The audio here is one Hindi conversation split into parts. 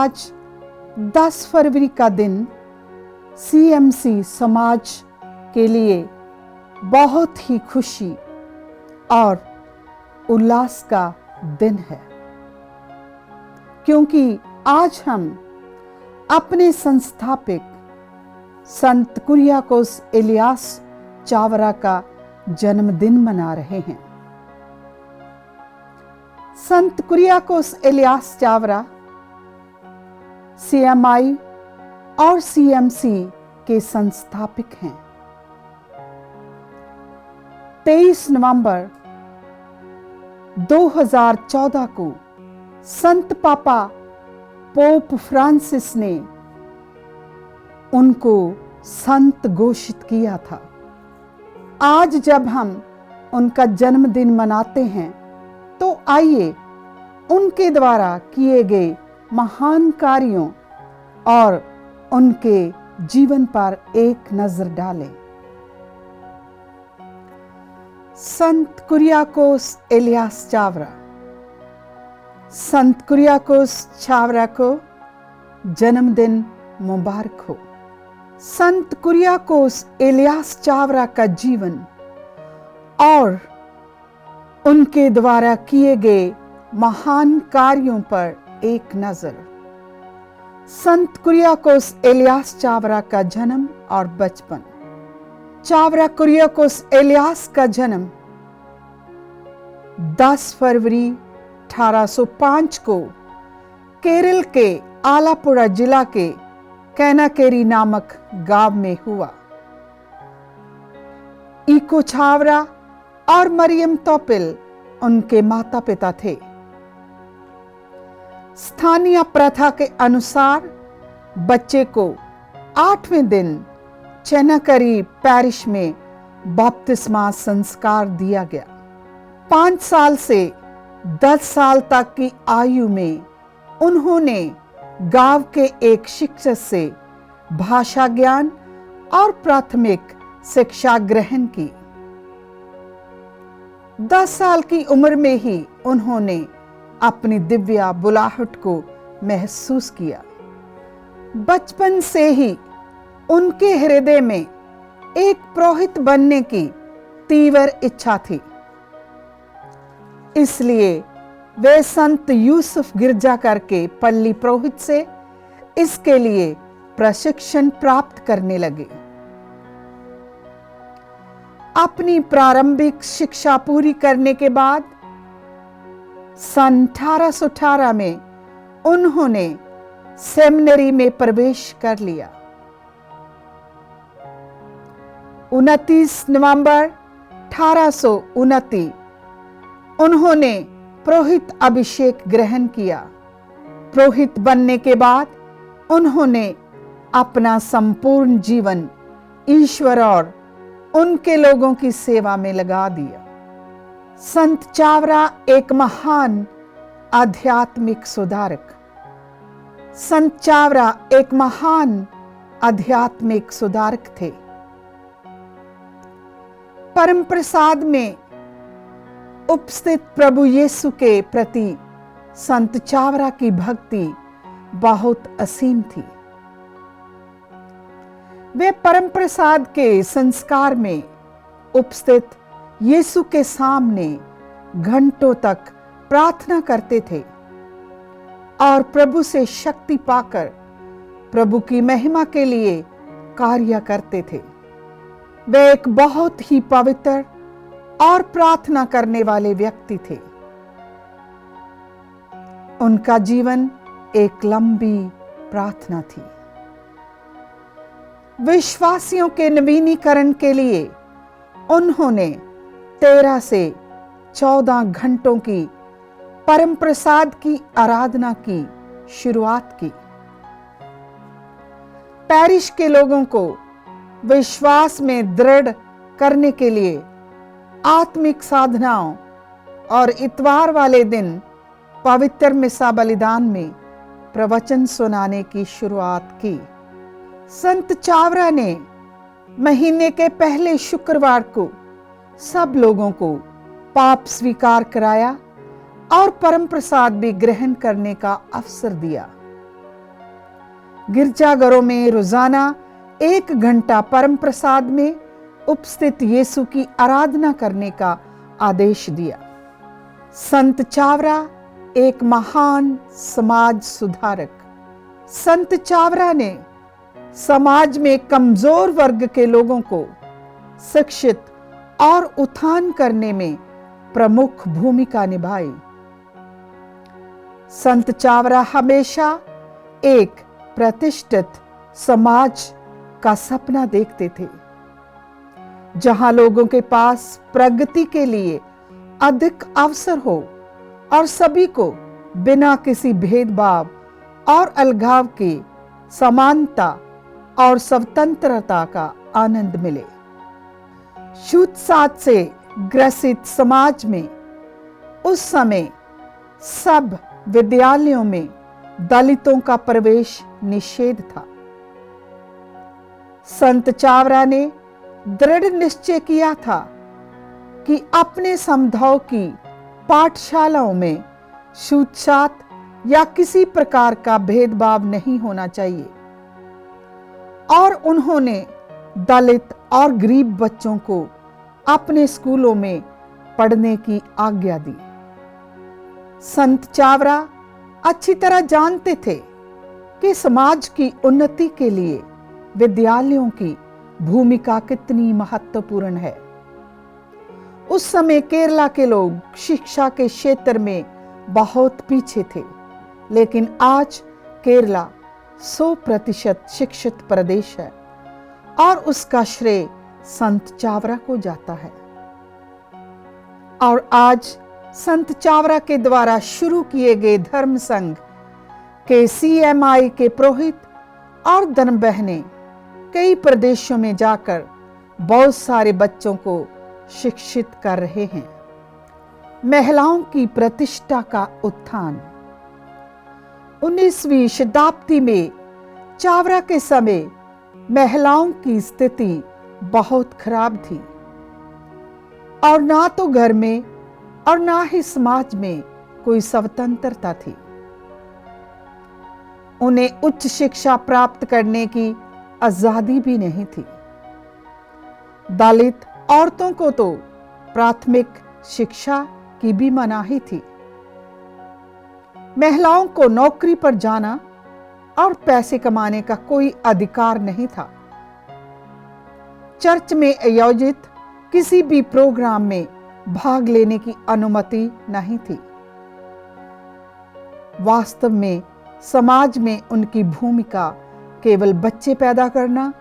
आज 10 फरवरी का दिन CMC समाज के लिए बहुत ही खुशी और उल्लास का दिन है, क्योंकि आज हम अपने संस्थापक संत कुरियाकोस एलियास चावरा का जन्मदिन मना रहे हैं। संत कुरियाकोस एलियास चावरा CMI और CMC के संस्थापक हैं। 23 नवंबर 2014 को संत पापा पोप फ्रांसिस ने उनको संत घोषित किया था। आज जब हम उनका जन्मदिन मनाते हैं तो आइए उनके द्वारा किए गए महान कार्यों और उनके जीवन पर एक नजर डालें। संत कुरियाकोस एलियास चावरा। संत कुरियाकोस चावरा को जन्मदिन मुबारक हो। संत कुरियाकोस एलियास चावरा का जीवन और उनके द्वारा किए गए महान कार्यों पर एक नजर। संत कुरियाकोस एलियास चावरा का जन्म और बचपन। चावरा कुरियाकोस एलियास का जन्म 10 फरवरी 1805 को केरल के आलापुड़ा जिला के कैनाकेरी नामक गांव में हुआ। इको चावरा और मरियम तोपिल उनके माता पिता थे। स्थानीय प्रथा के अनुसार बच्चे को 8वें दिन चेनाकरी पैरिश में बपतिस्मा संस्कार दिया गया। 5 साल से 10 साल तक की आयु में उन्होंने गांव के एक शिक्षक से भाषा ज्ञान और प्राथमिक शिक्षा ग्रहण की। 10 साल की उम्र में ही उन्होंने अपनी दिव्य बुलाहट को महसूस किया। बचपन से ही उनके हृदय में एक पुरोहित बनने की तीव्र इच्छा थी, इसलिए वे संत यूसुफ गिरजाकर के पल्ली पुरोहित से इसके लिए प्रशिक्षण प्राप्त करने लगे। अपनी प्रारंभिक शिक्षा पूरी करने के बाद सन 1818 में उन्होंने सेमिनरी में प्रवेश कर लिया। 29 नवंबर 1829 उन्होंने पुरोहित अभिषेक ग्रहण किया। पुरोहित बनने के बाद उन्होंने अपना संपूर्ण जीवन ईश्वर और उनके लोगों की सेवा में लगा दिया। संत चावरा एक महान आध्यात्मिक सुधारक। संत चावरा एक महान आध्यात्मिक सुधारक थे। परम प्रसाद में उपस्थित प्रभु यीशु के प्रति संत चावरा की भक्ति बहुत असीम थी। वे परम प्रसाद के संस्कार में उपस्थित यीशु के सामने घंटों तक प्रार्थना करते थे और प्रभु से शक्ति पाकर प्रभु की महिमा के लिए कार्य करते थे। वे एक बहुत ही पवित्र और प्रार्थना करने वाले व्यक्ति थे। उनका जीवन एक लंबी प्रार्थना थी। विश्वासियों के नवीनीकरण के लिए उन्होंने 13 से 14 घंटों की परम प्रसाद की आराधना की शुरुआत की। पैरिश के लोगों को विश्वास में दृढ़ करने के लिए आत्मिक साधनाओं और इतवार वाले दिन पवित्र मिसा बलिदान में प्रवचन सुनाने की शुरुआत की। संत चावरा ने महीने के पहले शुक्रवार को सब लोगों को पाप स्वीकार कराया और परम प्रसाद भी ग्रहण करने का अवसर दिया। गिरजाघरों में रोजाना 1 घंटा परम प्रसाद में उपस्थित यीशु की आराधना करने का आदेश दिया। संत चावरा एक महान समाज सुधारक। संत चावरा ने समाज में कमजोर वर्ग के लोगों को शिक्षित और उत्थान करने में प्रमुख भूमिका निभाई। संत चावरा हमेशा एक प्रतिष्ठित समाज का सपना देखते थे, जहां लोगों के पास प्रगति के लिए अधिक अवसर हो और सभी को बिना किसी भेदभाव और अलगाव के समानता और स्वतंत्रता का आनंद मिले। छूतछात से ग्रसित समाज में उस समय सब विद्यालयों में दलितों का प्रवेश निषेध था। संत चावरा ने दृढ़ निश्चय किया था कि अपने समुदाय की पाठशालाओं में छूतछात या किसी प्रकार का भेदभाव नहीं होना चाहिए, और उन्होंने दलित और गरीब बच्चों को अपने स्कूलों में पढ़ने की आज्ञा दी। संत चावरा अच्छी तरह जानते थे कि समाज की उन्नति के लिए विद्यालयों की भूमिका कितनी महत्वपूर्ण है। उस समय केरला के लोग शिक्षा के क्षेत्र में बहुत पीछे थे, लेकिन आज केरला 100% शिक्षित प्रदेश है और उसका श्रेय संत चावरा को जाता है। और आज संत चावरा के द्वारा शुरू किए गए धर्म संघ के CMI के पुरोहित और धर्म बहनें कई प्रदेशों में जाकर बहुत सारे बच्चों को शिक्षित कर रहे हैं। महिलाओं की प्रतिष्ठा का उत्थान। 19वीं शताब्दी में चावरा के समय महिलाओं की स्थिति बहुत खराब थी और ना तो घर में और ना ही समाज में कोई स्वतंत्रता थी। उन्हें उच्च शिक्षा प्राप्त करने की आजादी भी नहीं थी। दलित औरतों को तो प्राथमिक शिक्षा की भी मनाही थी। महिलाओं को नौकरी पर जाना और पैसे कमाने का कोई अधिकार नहीं था। चर्च में आयोजित किसी भी प्रोग्राम में भाग लेने की अनुमति नहीं थी। वास्तव में समाज में उनकी भूमिका केवल बच्चे पैदा करना,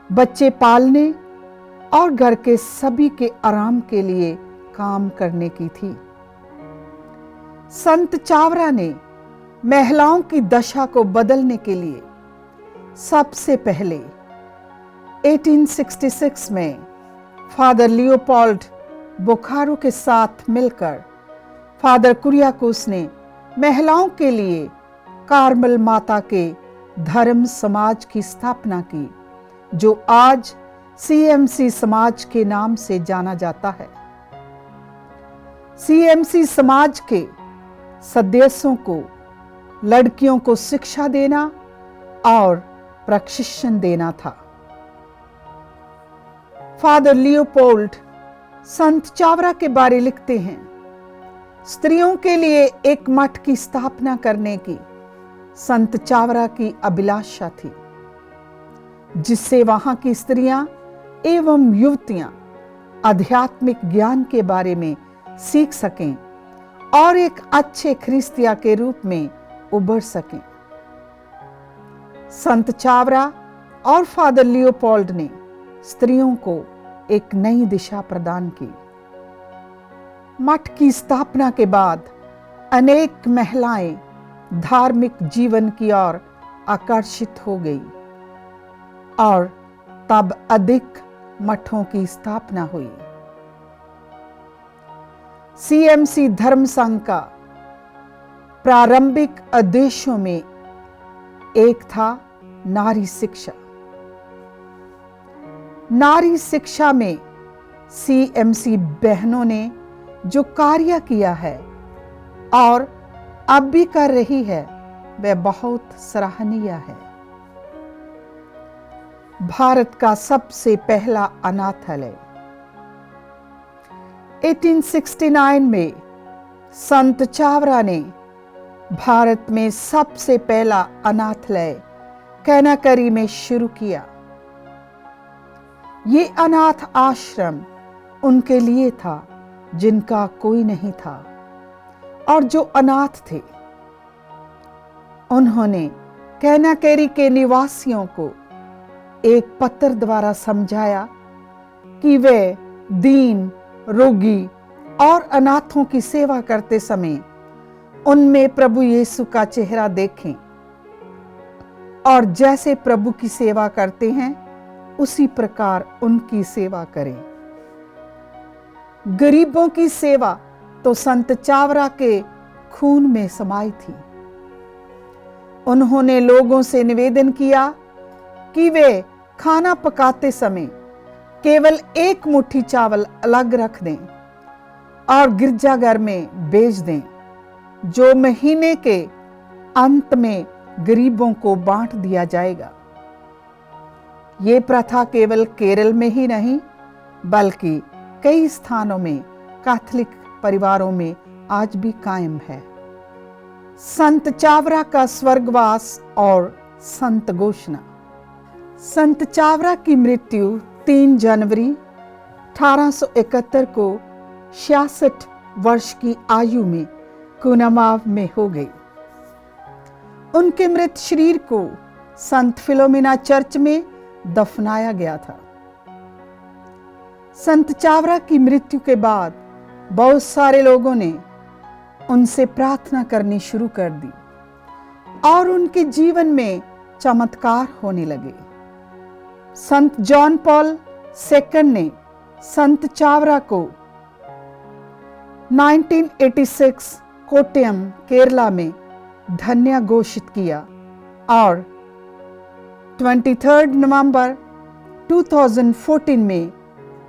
बच्चे पालने और घर के सभी के आराम के लिए काम करने की थी। संत चावरा ने महिलाओं की दशा को बदलने के लिए सबसे पहले 1866 में फादर लियोपोल्ड बोकारो के साथ मिलकर फादर कुरियाकोस ने महिलाओं के लिए कार्मल माता के धर्म समाज की स्थापना की, जो आज CMC समाज के नाम से जाना जाता है। CMC समाज के सदस्यों को लड़कियों को शिक्षा देना और प्रशिक्षण देना था। फादर लियोपोल्ड संत चावरा के बारे लिखते हैं, स्त्रियों के लिए एक मठ की स्थापना करने की संत चावरा की अभिलाषा थी, जिससे वहां की स्त्रियां एवं युवतियां आध्यात्मिक ज्ञान के बारे में सीख सकें और एक अच्छे ख्रिस्तिया के रूप में उभर सकें। संत चावरा और फादर लियोपोल्ड ने स्त्रियों को एक नई दिशा प्रदान की। मठ की स्थापना के बाद अनेक महिलाएं धार्मिक जीवन की ओर आकर्षित हो गई और तब अधिक मठों की स्थापना हुई। CMC धर्म संघ का प्रारंभिक उद्देश्यों में एक था नारी शिक्षा। नारी शिक्षा में CMC बहनों ने जो कार्य किया है और अब भी कर रही है, वह बहुत सराहनीय है। भारत का सबसे पहला अनाथालय। 1869 में संत चावरा ने भारत में सबसे पहला अनाथालय कैनाकरी में शुरू किया। ये अनाथ आश्रम उनके लिए था जिनका कोई नहीं था और जो अनाथ थे। उन्होंने कैनाकरी के निवासियों को एक पत्र द्वारा समझाया कि वे दीन, रोगी और अनाथों की सेवा करते समय उनमें प्रभु यीशु का चेहरा देखें और जैसे प्रभु की सेवा करते हैं उसी प्रकार उनकी सेवा करें। गरीबों की सेवा तो संत चावरा के खून में समाई थी। उन्होंने लोगों से निवेदन किया कि वे खाना पकाते समय केवल एक मुट्ठी चावल अलग रख दें और गिरजाघर में बेच दें, जो महीने के अंत में गरीबों को बांट दिया जाएगा। ये प्रथा केवल केरल में ही नहीं बल्कि कई स्थानों में कैथोलिक परिवारों में आज भी कायम है। संत चावरा का स्वर्गवास और संत घोषणा। संत चावरा की मृत्यु 3 जनवरी 1871 को 66 वर्ष की आयु में कुनामाव में हो गई। उनके मृत शरीर को संत फिलोमिना चर्च में दफनाया गया था। संत चावरा की मृत्यु के बाद बहुत सारे लोगों ने उनसे प्रार्थना करनी शुरू कर दी और उनके जीवन में चमत्कार होने लगे। संत जॉन पॉल II ने संत चावरा को 1986 कोट्टयम, केरला में धन्य घोषित किया और 23 नवंबर 2014 में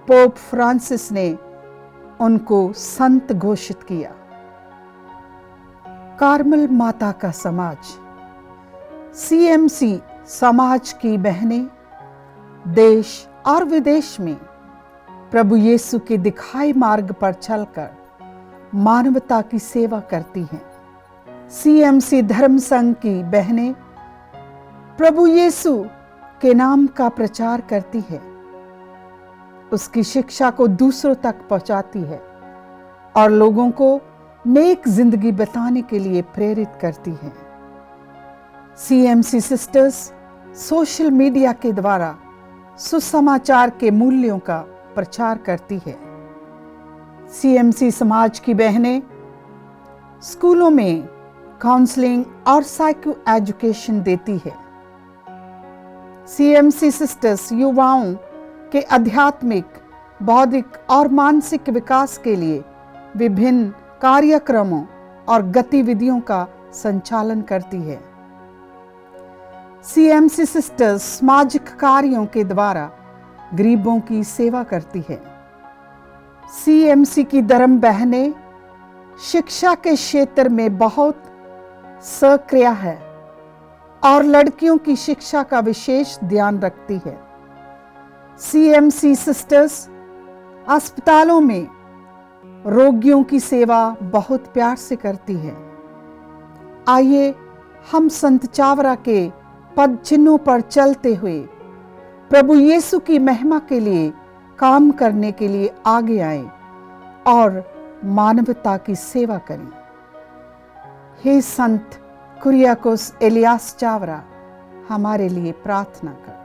पोप फ्रांसिस ने उनको संत घोषित किया। कार्मल माता का समाज। CMC समाज की बहनें देश और विदेश में प्रभु यीशु के दिखाए मार्ग पर चलकर मानवता की सेवा करती हैं। CMC धर्म संघ की बहनें प्रभु यीशु के नाम का प्रचार करती है, उसकी शिक्षा को दूसरों तक पहुंचाती है और लोगों को नेक जिंदगी बताने के लिए प्रेरित करती है। CMC सिस्टर्स सोशल मीडिया के द्वारा सुसमाचार के मूल्यों का प्रचार करती है। CMC समाज की बहनें स्कूलों में काउंसलिंग और साइको एजुकेशन देती है। CMC सिस्टर्स युवाओं के आध्यात्मिक, बौद्धिक और मानसिक विकास के लिए विभिन्न कार्यक्रमों और गतिविधियों का संचालन करती है। CMC सिस्टर्स सामाजिक कार्यों के द्वारा गरीबों की सेवा करती है। CMC की धर्म बहनें शिक्षा के क्षेत्र में बहुत सक्रिय है और लड़कियों की शिक्षा का विशेष ध्यान रखती है। CMC सिस्टर्स अस्पतालों में रोगियों की सेवा बहुत प्यार से करती है। आइए हम संत चावरा के पद चिन्हों पर चलते हुए प्रभु यीशु की महिमा के लिए काम करने के लिए आगे आएं और मानवता की सेवा करें। हे संत कुरियाकोस एलियास चावरा, हमारे लिए प्रार्थना कर।